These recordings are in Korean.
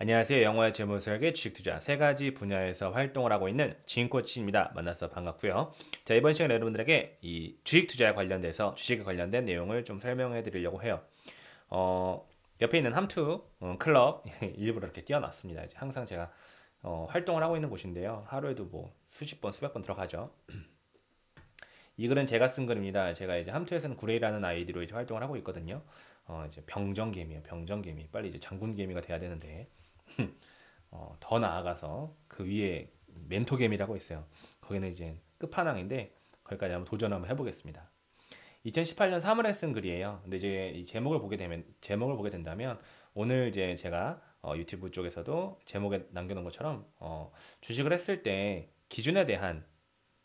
안녕하세요. 영어의 재무 설계, 주식 투자 세 가지 분야에서 활동을 하고 있는 진코치입니다. 만나서 반갑고요. 자, 이번 시간에 여러분들에게 이 주식 투자에 관련돼서 주식에 관련된 내용을 좀 설명해 드리려고 해요. 어, 옆에 있는 함투 클럽 일부러 이렇게 띄워놨습니다. 이제 항상 제가 활동을 하고 있는 곳인데요. 하루에도 뭐 수십 번, 수백 번 들어가죠. 이 글은 제가 쓴 글입니다. 제가 이제 함투에서는 구레이라는 아이디로 이제 활동을 하고 있거든요. 이제 병정개미요, 병정개미. 빨리 이제 장군개미가 돼야 되는데. 더 나아가서 그 위에 멘토겜이라고 있어요. 거기는 이제 끝판왕인데 거기까지 한번 도전 한번 해보겠습니다. 2018년 3월에 쓴 글이에요. 근데 이제 이 제목을 보게 된다면 오늘 이제 제가 유튜브 쪽에서도 제목에 남겨놓은 것처럼 주식을 했을 때 기준에 대한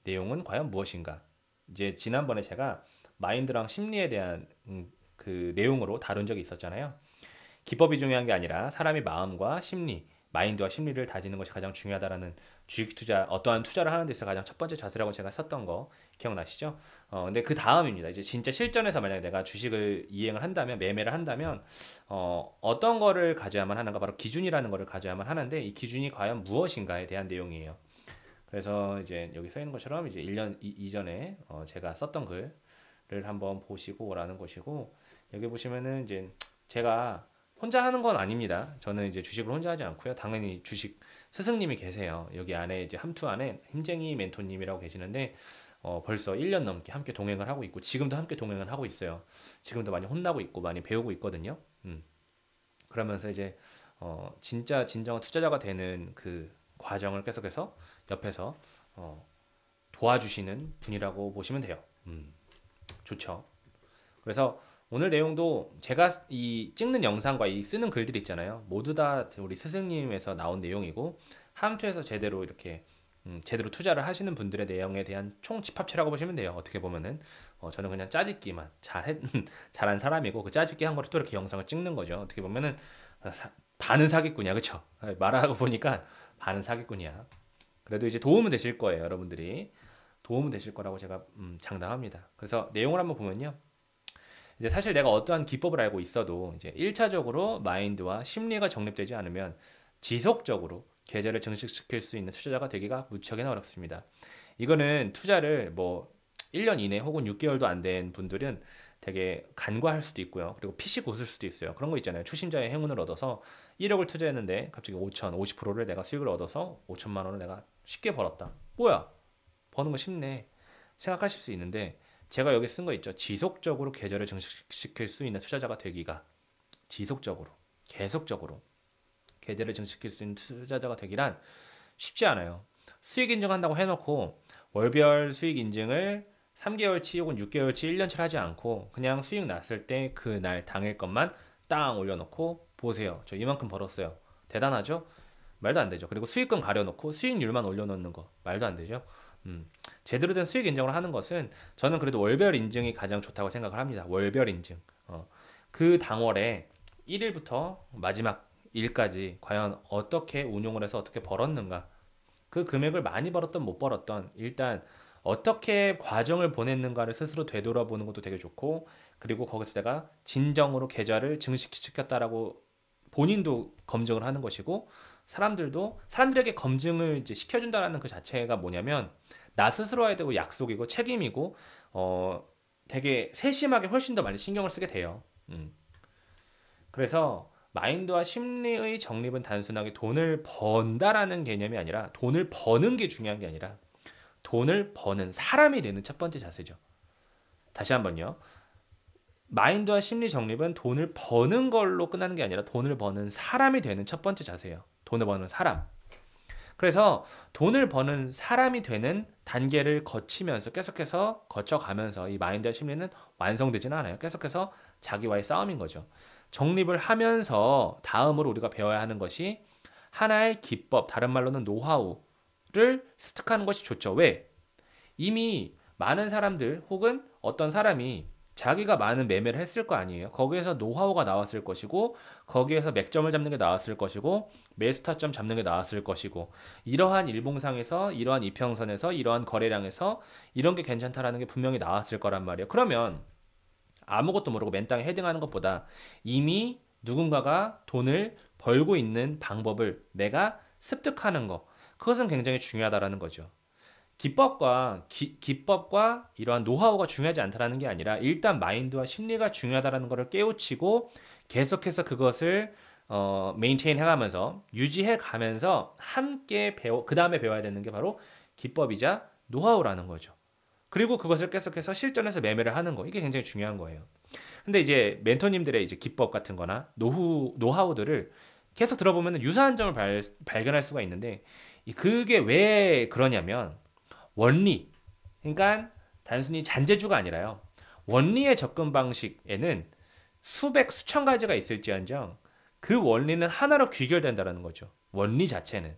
내용은 과연 무엇인가? 이제 지난번에 제가 마인드랑 심리에 대한 그 내용으로 다룬 적이 있었잖아요. 기법이 중요한 게 아니라 사람의 마음과 심리, 마인드와 심리를 다지는 것이 가장 중요하다라는 주식 투자, 어떠한 투자를 하는 데 있어 가장 첫 번째 자세라고 제가 썼던 거 기억나시죠? 근데 그 다음입니다. 이제 진짜 실전에서 만약에 내가 주식을 이행을 한다면, 매매를 한다면, 어떤 거를 가져야만 하는가, 바로 기준이라는 거를 가져야만 하는데, 이 기준이 과연 무엇인가에 대한 내용이에요. 그래서 이제 여기 써 있는 것처럼 이제 1년 이전에 제가 썼던 글을 한번 보시고 오라는 것이고, 여기 보시면은 이제 제가 혼자 하는 건 아닙니다. 저는 이제 주식을 혼자 하지 않고요. 당연히 주식 스승님이 계세요. 여기 안에 이제 함투 안에 힘쟁이 멘토님이라고 계시는데 벌써 1년 넘게 함께 동행을 하고 있고 지금도 함께 동행을 하고 있어요. 지금도 많이 혼나고 있고 많이 배우고 있거든요. 그러면서 이제 진짜 진정한 투자자가 되는 그 과정을 계속해서 옆에서 어, 도와주시는 분이라고 보시면 돼요. 좋죠. 그래서 오늘 내용도 제가 이 찍는 영상과 이 쓰는 글들 있잖아요. 모두 다 우리 스승님에서 나온 내용이고 함투에서 제대로 이렇게 제대로 투자를 하시는 분들의 내용에 대한 총 집합체라고 보시면 돼요. 어떻게 보면은 저는 그냥 짜집기만 잘한 사람이고 그 짜집기 한 거를 또 이렇게 영상을 찍는 거죠. 어떻게 보면은 반은 사기꾼이야, 그쵸? 말하고 보니까 반은 사기꾼이야. 그래도 이제 도움은 되실 거예요, 여러분들이. 도움은 되실 거라고 제가 장담합니다. 그래서 내용을 한번 보면요. 이제 사실 내가 어떠한 기법을 알고 있어도 이제 1차적으로 마인드와 심리가 정립되지 않으면 지속적으로 계좌를 증식시킬 수 있는 투자자가 되기가 무척이나 어렵습니다. 이거는 투자를 뭐 1년 이내 혹은 6개월도 안 된 분들은 되게 간과할 수도 있고요. 그리고 피식 웃을 수도 있어요. 그런 거 있잖아요. 초심자의 행운을 얻어서 1억을 투자했는데 갑자기 5천, 50%를 내가 수익을 얻어서 5천만 원을 내가 쉽게 벌었다. 뭐야? 버는 거 쉽네. 생각하실 수 있는데 제가 여기 쓴 거 있죠. 지속적으로 계좌를 증식시킬 수 있는 투자자가 되기가 지속적으로 계속적으로 계좌를 증식시킬 수 있는 투자자가 되기란 쉽지 않아요. 수익 인증한다고 해놓고 월별 수익 인증을 3개월치 혹은 6개월치, 1년치 하지 않고 그냥 수익 났을 때 그날 당일 것만 땅 올려놓고 보세요. 저 이만큼 벌었어요. 대단하죠? 말도 안 되죠. 그리고 수익금 가려놓고 수익률만 올려놓는 거 말도 안 되죠. 제대로 된 수익 인정을 하는 것은 저는 그래도 월별 인증이 가장 좋다고 생각을 합니다. 월별 인증. 그 당월에 1일부터 마지막 일까지 과연 어떻게 운용을 해서 어떻게 벌었는가. 그 금액을 많이 벌었던 못 벌었던 일단 어떻게 과정을 보냈는가를 스스로 되돌아보는 것도 되게 좋고 그리고 거기서 내가 진정으로 계좌를 증식시켰다라고 본인도 검증을 하는 것이고 사람들도 사람들에게 검증을 이제 시켜준다라는 그 자체가 뭐냐면 나 스스로 해야 되고 약속이고 책임이고 되게 세심하게 훨씬 더 많이 신경을 쓰게 돼요. 그래서 마인드와 심리의 정립은 단순하게 돈을 번다라는 개념이 아니라 돈을 버는 게 중요한 게 아니라 돈을 버는 사람이 되는 첫 번째 자세죠. 다시 한번요. 마인드와 심리 정립은 돈을 버는 걸로 끝나는 게 아니라 돈을 버는 사람이 되는 첫 번째 자세예요. 돈을 버는 사람. 그래서 돈을 버는 사람이 되는 단계를 거치면서 계속해서 거쳐가면서 이 마인드와 심리는 완성되지는 않아요. 계속해서 자기와의 싸움인 거죠. 정립을 하면서 다음으로 우리가 배워야 하는 것이 하나의 기법, 다른 말로는 노하우를 습득하는 것이 좋죠. 왜? 이미 많은 사람들 혹은 어떤 사람이 자기가 많은 매매를 했을 거 아니에요. 거기에서 노하우가 나왔을 것이고, 거기에서 맥점을 잡는 게 나왔을 것이고, 매수타점 잡는 게 나왔을 것이고, 이러한 일봉상에서, 이러한 이평선에서, 이러한 거래량에서 이런 게 괜찮다라는 게 분명히 나왔을 거란 말이에요. 그러면 아무것도 모르고 맨땅에 헤딩하는 것보다 이미 누군가가 돈을 벌고 있는 방법을 내가 습득하는 거. 그것은 굉장히 중요하다라는 거죠. 기법과 이러한 노하우가 중요하지 않다라는 게 아니라 일단 마인드와 심리가 중요하다라는 것을 깨우치고 계속해서 그것을 메인테인 해가면서 유지해 가면서 함께 그 다음에 배워야 되는 게 바로 기법이자 노하우라는 거죠. 그리고 그것을 계속해서 실전에서 매매를 하는 거. 이게 굉장히 중요한 거예요. 근데 이제 멘토님들의 이제 기법 같은 거나 노하우들을 계속 들어보면 유사한 점을 발견할 수가 있는데 그게 왜 그러냐면 원리. 그러니까 단순히 잔재주가 아니라요. 원리의 접근 방식에는 수백, 수천 가지가 있을지언정 그 원리는 하나로 귀결된다는 거죠. 원리 자체는.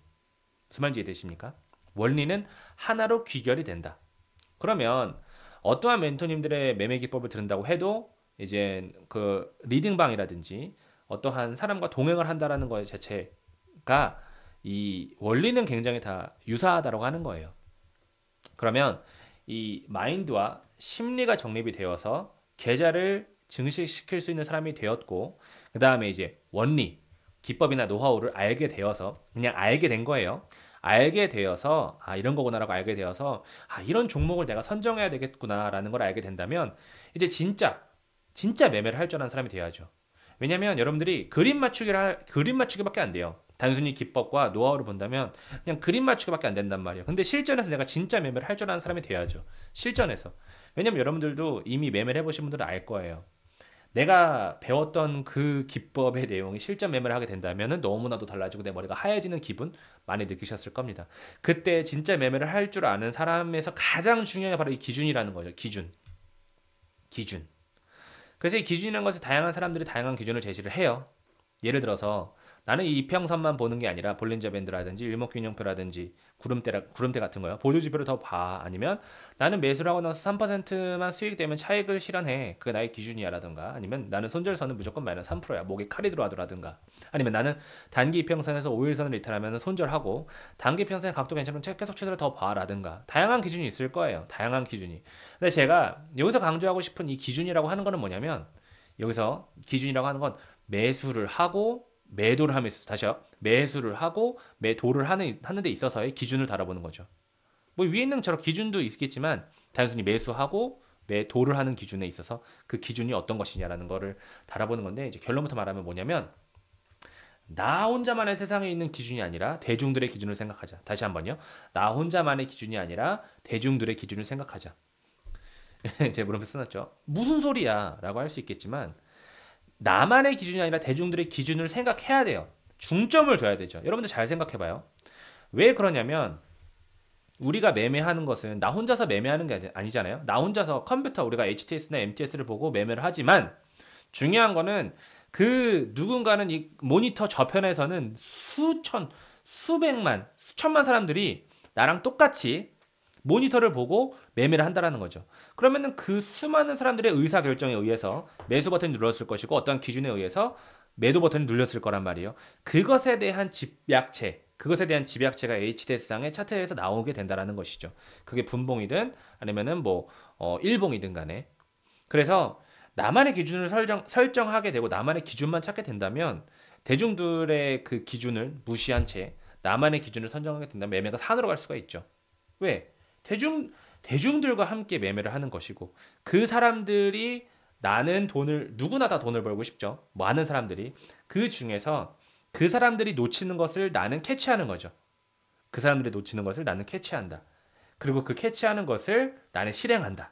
무슨 말인지 이해되십니까? 원리는 하나로 귀결이 된다. 그러면 어떠한 멘토님들의 매매 기법을 들은다고 해도 이제 그 리딩방이라든지 어떠한 사람과 동행을 한다라는 것 자체가 이 원리는 굉장히 다 유사하다고 하는 거예요. 그러면 이 마인드와 심리가 정립이 되어서 계좌를 증식시킬 수 있는 사람이 되었고 그 다음에 이제 원리, 기법이나 노하우를 알게 되어서 그냥 알게 된 거예요. 알게 되어서 이런 거구나라고 알게 되어서 이런 종목을 내가 선정해야 되겠구나라는 걸 알게 된다면 이제 진짜 매매를 할 줄 아는 사람이 돼야죠. 왜냐면 여러분들이 그림 맞추기밖에 안 돼요. 단순히 기법과 노하우를 본다면 그냥 그림 맞추기밖에 안 된단 말이에요. 근데 실전에서 내가 진짜 매매를 할 줄 아는 사람이 돼야죠. 실전에서. 왜냐면 여러분들도 이미 매매를 해보신 분들은 알 거예요. 내가 배웠던 그 기법의 내용이 실전 매매를 하게 된다면 너무나도 달라지고 내 머리가 하얘지는 기분 많이 느끼셨을 겁니다. 그때 진짜 매매를 할 줄 아는 사람에서 가장 중요한 게 바로 이 기준이라는 거죠. 기준. 그래서 이 기준이라는 것을 다양한 사람들이 다양한 기준을 제시를 해요. 예를 들어서 나는 이 이평선만 보는 게 아니라 볼린저 밴드라든지 일목균형표라든지 구름대 같은 거요. 보조지표를 더 봐. 아니면 나는 매수를 하고 나서 3%만 수익되면 차익을 실현해. 그게 나의 기준이야라든가. 아니면 나는 손절선은 무조건 마이너스 3%야. 목에 칼이 들어가더라든가. 아니면 나는 단기 이평선에서 5일선을 리턴하면 손절하고 단기 이평선의 각도 괜찮으면 계속 추세를 더 봐라든가. 다양한 기준이 있을 거예요. 다양한 기준이. 근데 제가 여기서 강조하고 싶은 이 기준이라고 하는 거는 뭐냐면 여기서 기준이라고 하는 건 매수를 하고 매도를 함에 있어서 다시요. 매수를 하고 매도를 하는 데 있어서의 기준을 달아보는 거죠. 뭐 위에 있는 저런 기준도 있겠지만 단순히 매수하고 매도를 하는 기준에 있어서 그 기준이 어떤 것이냐라는 거를 달아보는 건데 이제 결론부터 말하면 뭐냐면 나 혼자만의 세상에 있는 기준이 아니라 대중들의 기준을 생각하자. 다시 한번요. 나 혼자만의 기준이 아니라 대중들의 기준을 생각하자. 제 물음표 써놨죠. 무슨 소리야? 라고 할 수 있겠지만 나만의 기준이 아니라 대중들의 기준을 생각해야 돼요. 중점을 둬야 되죠. 여러분들 잘 생각해봐요. 왜 그러냐면 우리가 매매하는 것은 나 혼자서 매매하는 게 아니잖아요. 나 혼자서 컴퓨터 우리가 HTS나 MTS를 보고 매매를 하지만 중요한 거는 그 누군가는 이 모니터 저편에서는 수백만, 수천만 사람들이 나랑 똑같이 모니터를 보고 매매를 한다라는 거죠. 그러면은 그 수많은 사람들의 의사 결정에 의해서 매수 버튼이 눌렀을 것이고 어떤 기준에 의해서 매도 버튼이 눌렸을 거란 말이에요. 그것에 대한 집약체가 HDS상의 차트에서 나오게 된다라는 것이죠. 그게 분봉이든 아니면은 뭐 일봉이든 간에. 그래서 나만의 기준을 설정하게 되고 나만의 기준만 찾게 된다면 대중들의 그 기준을 무시한 채 나만의 기준을 선정하게 된다면 매매가 산으로 갈 수가 있죠. 왜? 대중들과 함께 매매를 하는 것이고 그 사람들이 누구나 다 돈을 벌고 싶죠. 많은 사람들이. 그 중에서 그 사람들이 놓치는 것을 나는 캐치하는 거죠. 그 사람들이 놓치는 것을 나는 캐치한다. 그리고 그 캐치하는 것을 나는 실행한다.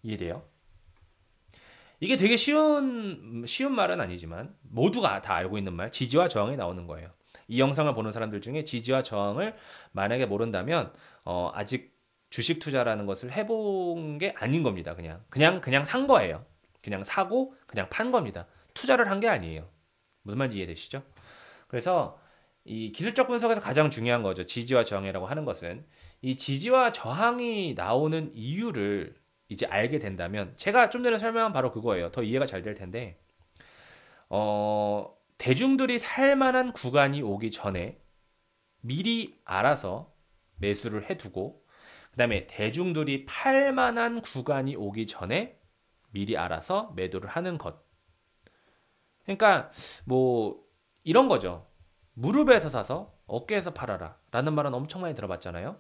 이해돼요? 이게 되게 쉬운 말은 아니지만 모두가 다 알고 있는 말, 지지와 저항이 나오는 거예요. 이 영상을 보는 사람들 중에 지지와 저항을 만약에 모른다면 아직 주식 투자라는 것을 해본 게 아닌 겁니다. 그냥 산 거예요. 그냥 사고 그냥 판 겁니다. 투자를 한 게 아니에요. 무슨 말인지 이해되시죠? 그래서 이 기술적 분석에서 가장 중요한 거죠. 지지와 저항이라고 하는 것은 이 지지와 저항이 나오는 이유를 이제 알게 된다면 제가 좀 전에 설명한 바로 그거예요. 더 이해가 잘 될 텐데 대중들이 살 만한 구간이 오기 전에 미리 알아서 매수를 해두고 그 다음에 대중들이 팔 만한 구간이 오기 전에 미리 알아서 매도를 하는 것. 그러니까 뭐 이런 거죠. 무릎에서 사서 어깨에서 팔아라 라는 말은 엄청 많이 들어봤잖아요.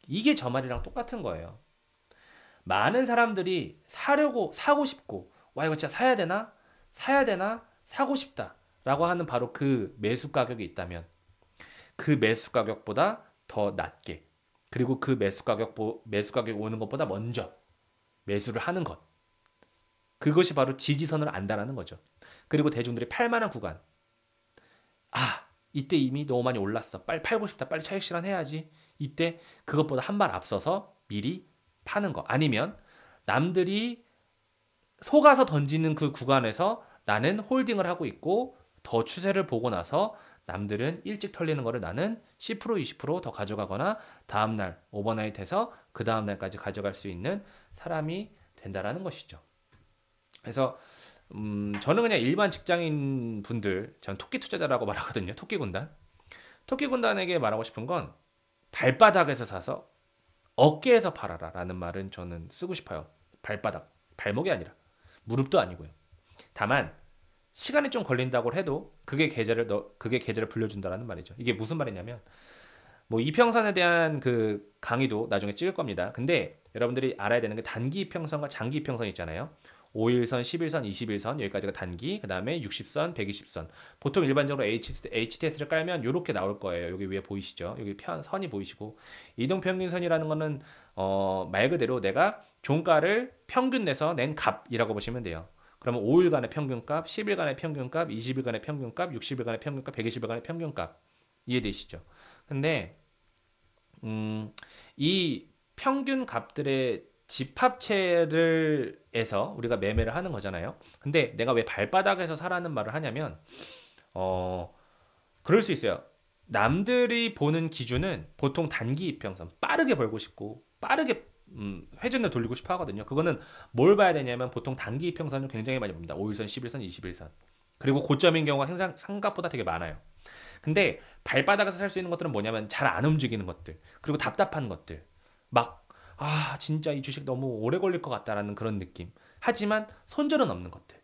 이게 저 말이랑 똑같은 거예요. 많은 사람들이 사고 싶고, 와, 이거 진짜 사야 되나? 사야 되나? 사고 싶다. 라고 하는 바로 그 매수 가격이 있다면, 그 매수 가격보다 더 낮게, 그리고 그 매수 가격이 오는 것보다 먼저 매수를 하는 것. 그것이 바로 지지선을 안다라는 거죠. 그리고 대중들이 팔만한 구간. 아, 이때 이미 너무 많이 올랐어. 빨리 팔고 싶다. 빨리 차익 실현해야지. 이때 그것보다 한 발 앞서서 미리 파는 거. 아니면 남들이 속아서 던지는 그 구간에서 나는 홀딩을 하고 있고 더 추세를 보고 나서 남들은 일찍 털리는 거를 나는 10% 20%더 가져가거나 다음날 오버나잇해서 그 다음날까지 가져갈 수 있는 사람이 된다라는 것이죠. 그래서 저는 그냥 일반 직장인 분들, 전 토끼 투자자라고 말하거든요. 토끼 군단. 토끼 군단에게 말하고 싶은 건 발바닥에서 사서 어깨에서 팔아라 라는 말은 저는 쓰고 싶어요. 발바닥, 발목이 아니라 무릎도 아니고요. 다만 시간이 좀 걸린다고 해도 그게 계절을 불려준다라는 말이죠. 이게 무슨 말이냐면 뭐 이평선에 대한 그 강의도 나중에 찍을 겁니다. 근데 여러분들이 알아야 되는 게 단기 이평선과 장기 이평선 있잖아요. 5일선, 10일선, 21선 여기까지가 단기, 그 다음에 60선, 120선. 보통 일반적으로 HTS를 깔면 이렇게 나올 거예요. 여기 위에 보이시죠? 여기 선이 보이시고 이동평균선이라는 거는 말 그대로 내가 종가를 평균 내서 낸 값이라고 보시면 돼요. 그러면 5일간의 평균값, 10일간의 평균값, 20일간의 평균값, 60일간의 평균값, 120일간의 평균값 이해되시죠? 근데 이 평균 값들의 집합체를 해서 우리가 매매를 하는 거잖아요. 근데 내가 왜 발바닥에서 사라는 말을 하냐면 그럴 수 있어요. 남들이 보는 기준은 보통 단기 이평선 빠르게 벌고 싶고 빠르게 회전을 돌리고 싶어 하거든요. 그거는 뭘 봐야 되냐면 보통 단기 이평선을 굉장히 많이 봅니다. 5일선, 11선, 21선. 그리고 고점인 경우가 항상 생각보다 되게 많아요. 근데 발바닥에서 살 수 있는 것들은 뭐냐면 잘 안 움직이는 것들, 그리고 답답한 것들, 막 진짜 이 주식 너무 오래 걸릴 것 같다라는 그런 느낌. 하지만 손절은 없는 것들.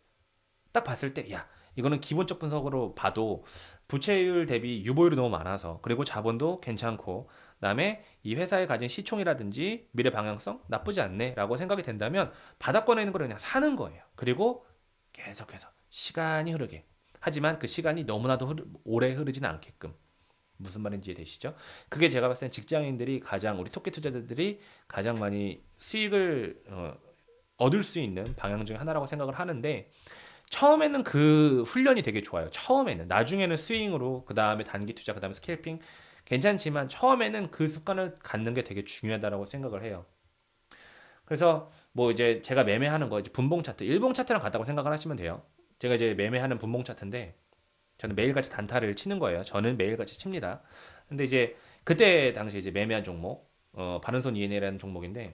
딱 봤을 때, 야, 이거는 기본적 분석으로 봐도 부채율 대비 유보율이 너무 많아서, 그리고 자본도 괜찮고, 그다음에 이 회사에 가진 시총이라든지 미래 방향성 나쁘지 않네라고 생각이 된다면 바닥권에 있는 걸 그냥 사는 거예요. 그리고 계속해서 시간이 흐르게. 하지만 그 시간이 너무나도 오래 흐르지는 않게끔. 무슨 말인지 이해되시죠? 그게 제가 봤을 땐 직장인들이 우리 토끼 투자자들이 가장 많이 수익을 얻을 수 있는 방향 중에 하나라고 생각을 하는데, 처음에는 그 훈련이 되게 좋아요. 처음에는. 나중에는 스윙으로, 그 다음에 단기 투자, 그 다음에 스캘핑 괜찮지만 처음에는 그 습관을 갖는 게 되게 중요하다고 생각을 해요. 그래서 뭐 이제 제가 매매하는 거 이제 분봉 차트, 일봉 차트랑 같다고 생각을 하시면 돼요. 제가 이제 매매하는 분봉 차트인데 저는 매일같이 단타를 치는 거예요. 저는 매일같이 칩니다. 근데 이제 그때 당시 이제 매매한 종목, 바른손 ENA라는 종목인데,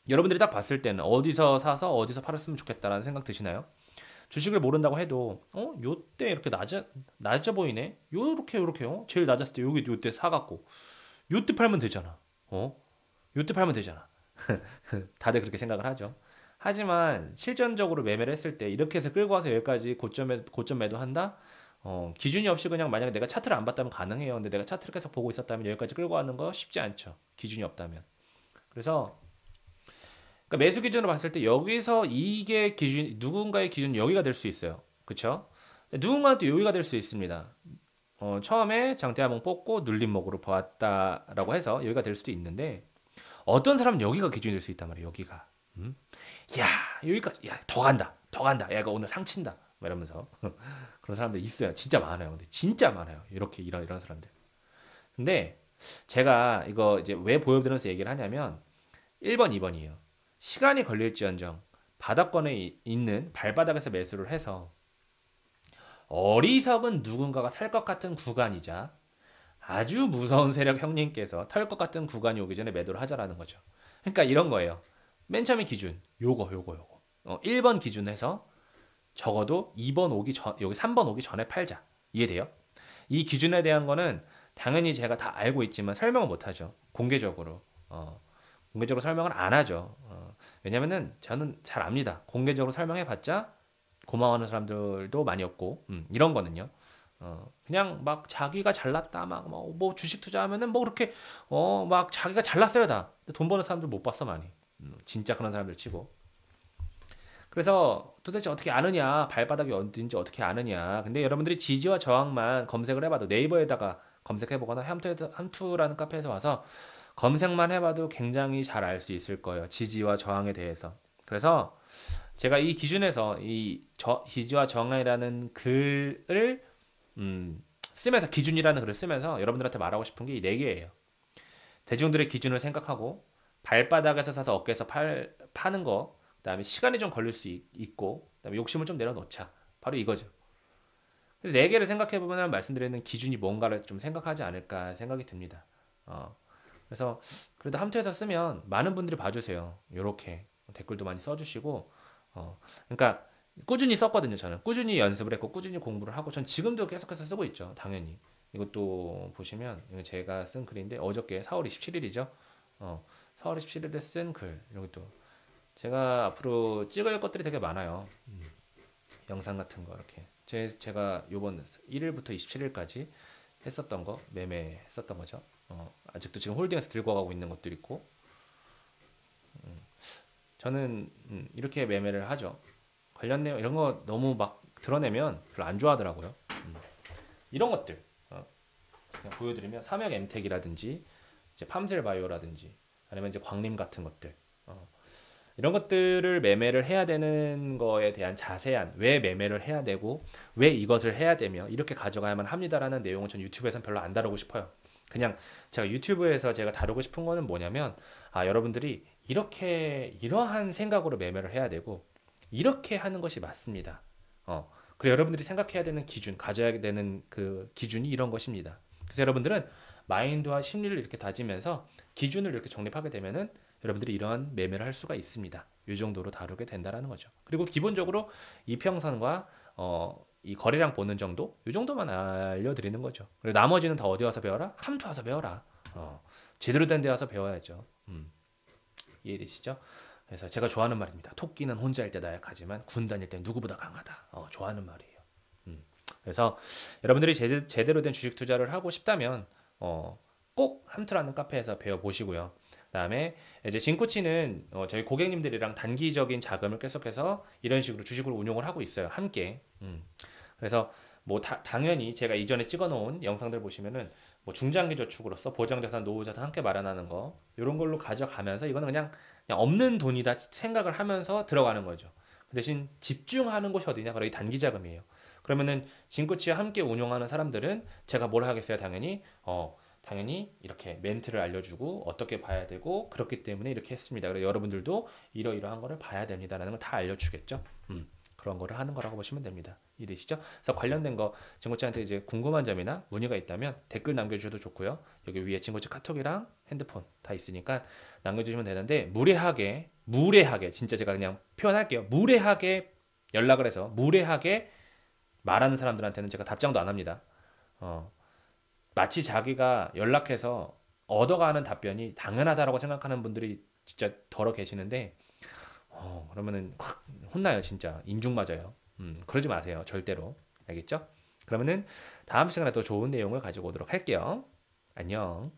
여러분들이 딱 봤을 때는 어디서 사서 어디서 팔았으면 좋겠다라는 생각 드시나요? 주식을 모른다고 해도 요때 이렇게 낮아 보이네. 요렇게요. 제일 낮았을 때 요때 사갖고 요때 팔면 되잖아. 요때 팔면 되잖아. 다들 그렇게 생각을 하죠. 하지만 실전적으로 매매를 했을 때 이렇게 해서 끌고 와서 여기까지 고점 매도한다? 기준이 없이 그냥 만약에 내가 차트를 안 봤다면 가능해요. 근데 내가 차트를 계속 보고 있었다면 여기까지 끌고 가는 거 쉽지 않죠. 기준이 없다면. 그래서 그러니까 매수 기준으로 봤을 때 여기서 이게 누군가의 기준 여기가 될 수 있어요. 그쵸? 누군가한테 여기가 될 수 있습니다. 처음에 장대 한번 뽑고 눌림목으로 보았다라고 해서 여기가 될 수도 있는데, 어떤 사람은 여기가 기준이 될 수 있단 말이에요. 여기가. 야, 여기까지. 야, 더 간다. 더 간다. 야, 이거 오늘 상친다. 막 이러면서. 그런 사람들 있어요. 진짜 많아요. 근데 진짜 많아요. 이런 사람들. 근데 제가 이거 이제 왜 보여드리면서 얘기를 하냐면 1번, 2번이에요. 시간이 걸릴지언정 바닥권에 있는 발바닥에서 매수를 해서 어리석은 누군가가 살 것 같은 구간이자 아주 무서운 세력 형님께서 털 것 같은 구간이 오기 전에 매도를 하자라는 거죠. 그러니까 이런 거예요. 맨 처음에 기준 요거 1번 기준에서 적어도 2번 오기 전, 여기 3번 오기 전에 팔자. 이해돼요? 이 기준에 대한 거는 당연히 제가 다 알고 있지만 설명을 못 하죠. 공개적으로. 공개적으로 설명을 안 하죠. 왜냐면은 저는 잘 압니다. 공개적으로 설명해봤자 고마워하는 사람들도 많이 없고, 이런 거는요. 그냥 막 자기가 잘났다 막 뭐 주식 투자하면은 뭐 그렇게 막 자기가 잘났어요 다. 근데 돈 버는 사람들 못 봤어 많이. 진짜 그런 사람들 치고. 그래서 도대체 어떻게 아느냐 발바닥이 어딘지 어떻게 아느냐. 근데 여러분들이 지지와 저항만 검색을 해봐도 네이버에다가 검색해보거나 함투라는 카페에서 와서 검색만 해봐도 굉장히 잘 알 수 있을 거예요. 지지와 저항에 대해서. 그래서 제가 이 기준에서 지지와 저항이라는 글을 쓰면서 기준이라는 글을 쓰면서 여러분들한테 말하고 싶은 게 이 네 개예요. 대중들의 기준을 생각하고 발바닥에서 사서 어깨에서 파는 거, 그다음에 시간이 좀 걸릴 수 있고, 그다음에 욕심을 좀 내려놓자. 바로 이거죠. 그래서 네 개를 생각해 보면 말씀드리는 기준이 뭔가를 좀 생각하지 않을까 생각이 듭니다. 그래서 그래도 함투에서 쓰면 많은 분들이 봐주세요. 요렇게 댓글도 많이 써주시고, 그러니까 꾸준히 썼거든요. 저는 꾸준히 연습을 했고 꾸준히 공부를 하고 전 지금도 계속해서 쓰고 있죠. 당연히. 이것도 보시면 이거 제가 쓴 글인데 어저께 4월 27일이죠. 4월 27일에 쓴 글. 이런 것도 제가 앞으로 찍을 것들이 되게 많아요. 영상 같은 거 이렇게. 제가 요번 1일부터 27일까지 했었던 거 매매했었던 거죠. 아직도 지금 홀딩해서 들고 가고 있는 것도 있고. 저는 이렇게 매매를 하죠. 관련 내용 이런 거 너무 막 드러내면 별로 안 좋아하더라고요. 이런 것들 그냥 보여드리면 삼역 엠텍이라든지 이제 팜셀바이오라든지 아니면 이제 광림 같은 것들 이런 것들을 매매를 해야 되는 거에 대한 자세한 왜 매매를 해야 되고 왜 이것을 해야 되며 이렇게 가져가야만 합니다라는 내용은 전 유튜브에서는 별로 안 다루고 싶어요. 그냥 제가 유튜브에서 제가 다루고 싶은 거는 뭐냐면 여러분들이 이러한 생각으로 매매를 해야 되고 이렇게 하는 것이 맞습니다. 그리고 여러분들이 생각해야 되는 기준, 가져야 되는 그 기준이 이런 것입니다. 그래서 여러분들은 마인드와 심리를 이렇게 다지면서 기준을 이렇게 정립하게 되면은 여러분들이 이러한 매매를 할 수가 있습니다. 이 정도로 다루게 된다라는 거죠. 그리고 기본적으로 이평선과 이 거래량 보는 정도, 이 정도만 알려드리는 거죠. 그리고 나머지는 다 어디 와서 배워라? 함투 와서 배워라. 제대로 된 데 와서 배워야죠. 이해되시죠? 그래서 제가 좋아하는 말입니다. 토끼는 혼자일 때 나약하지만 군단일 때 누구보다 강하다. 좋아하는 말이에요. 그래서 여러분들이 제대로 된 주식 투자를 하고 싶다면 꼭 함투라는 카페에서 배워보시고요. 그다음에 이제 진코치는 저희 고객님들이랑 단기적인 자금을 계속해서 이런 식으로 주식을 운용을 하고 있어요. 함께. 그래서 뭐 당연히 제가 이전에 찍어놓은 영상들 보시면은 뭐 중장기 저축으로서 보장자산, 노후자산 함께 마련하는 거 이런 걸로 가져가면서 이거는 그냥 없는 돈이다 생각을 하면서 들어가는 거죠. 그 대신 집중하는 곳이 어디냐? 바로 이 단기 자금이에요. 그러면은 진코치와 함께 운용하는 사람들은 제가 뭘 하겠어요? 당연히 이렇게 멘트를 알려주고 어떻게 봐야 되고 그렇기 때문에 이렇게 했습니다. 그래서 여러분들도 이러이러한 거를 봐야 됩니다라는 걸 다 알려주겠죠. 그런 거를 하는 거라고 보시면 됩니다. 이해되시죠? 그래서 관련된 거 진코치한테 이제 궁금한 점이나 문의가 있다면 댓글 남겨주셔도 좋고요. 여기 위에 진코치 카톡이랑 핸드폰 다 있으니까 남겨주시면 되는데 무례하게 진짜 제가 그냥 표현할게요. 무례하게 연락을 해서 무례하게 말하는 사람들한테는 제가 답장도 안 합니다. 마치 자기가 연락해서 얻어가는 답변이 당연하다라고 생각하는 분들이 진짜 더러 계시는데 그러면은 확 혼나요 진짜 인중 맞아요. 그러지 마세요 절대로. 알겠죠? 그러면은 다음 시간에 또 좋은 내용을 가지고 오도록 할게요. 안녕.